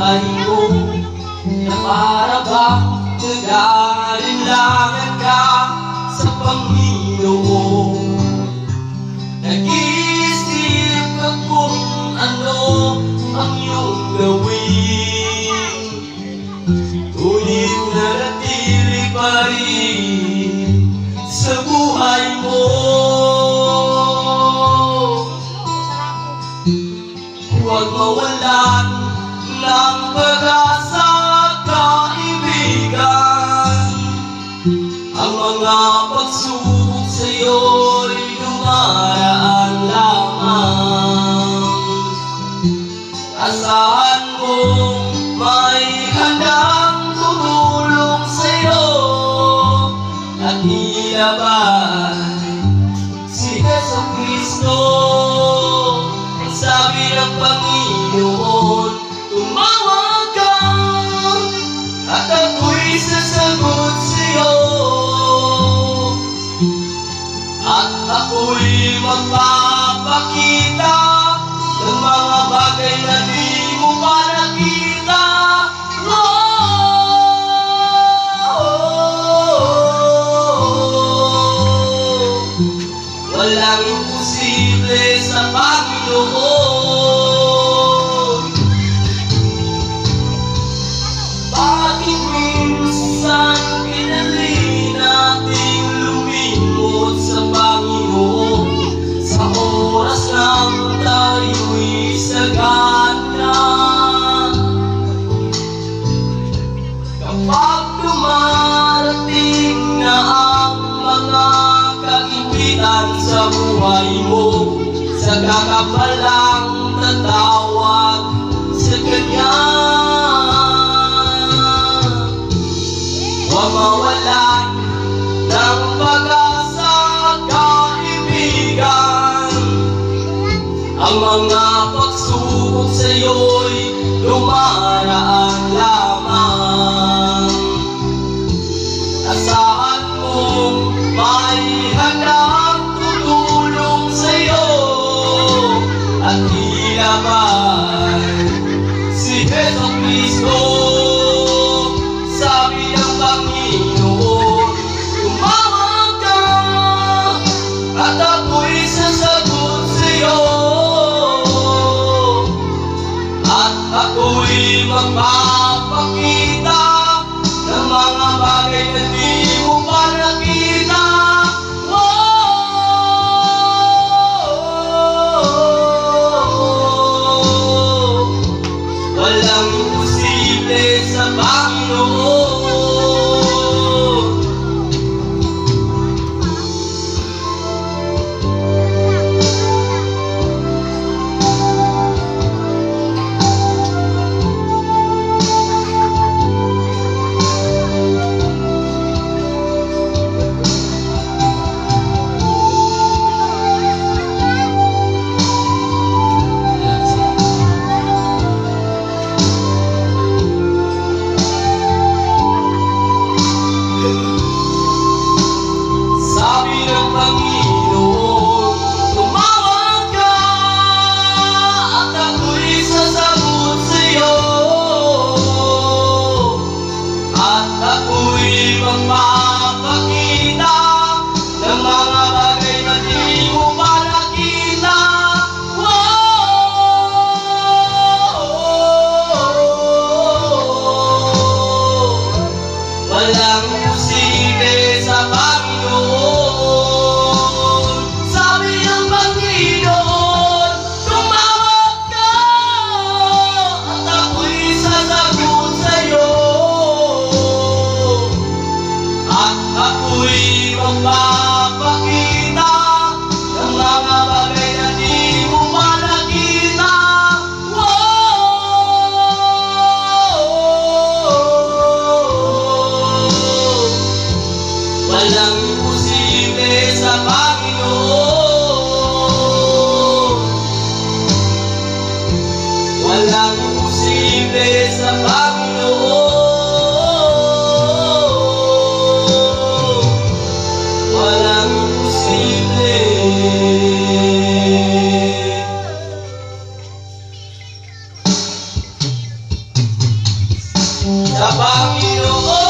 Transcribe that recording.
buhay mo, na para bang nag-aalinlangan ka sa Panginoon. Nag-iisip ka kung ano ang iyong gawin, ngunit nanatili pa rin sa buhay mo. Huwag mawalan ng pag-asa at kaibigan. Ang mga pagsubok sa'yo'y dumaraan lamang. Asahan mong may handang tumulong sa'yo at ilabay si Jesucristo. Ang sabi ng Panginoon, tumawag ka at ako'y sasagot sa'yo, at ako'y magpapakita ng mga bagay na di mo pa nakita. Walang imposible sa Panginoon. Bakit minsan pinali nating lumimot sa Panginoon sa oras ng tayo'y sagana? Kapag dumarating na ang mga kagipitan sa buhay mo, saka ka palang tatawag sa Kanya. Huwag mawalan ng pag-asa at kaibigan. Ang mga pagsubok sa'yo'y dumaraan lamang. Asahan mong may handang tutulong sa'yo at ilabay si Jesucristo. Sabi ng Panginoon, tumawag ka at ako'y sasagot sa'yo, at ako'y magpapakita ng mga bagay na di mo pa nakita. Walang imposible sa Panginoon. Sabi ng Panginoon, tumawag ka at ako'y sasagot sa'yo, at ako'y magpapakita ng mga bagay na di mo pa nakita. Walang imposible sa Panginoon. Sabi ng Panginoon, tumawag ka at ako'y sasagot sa'yo, at ako'y magpapakita ng mga bagay na di mo pa nakita. Walang imposible sa Panginoon. Walang imposible sa Panginoon. Walang imposible. sa Panginoon.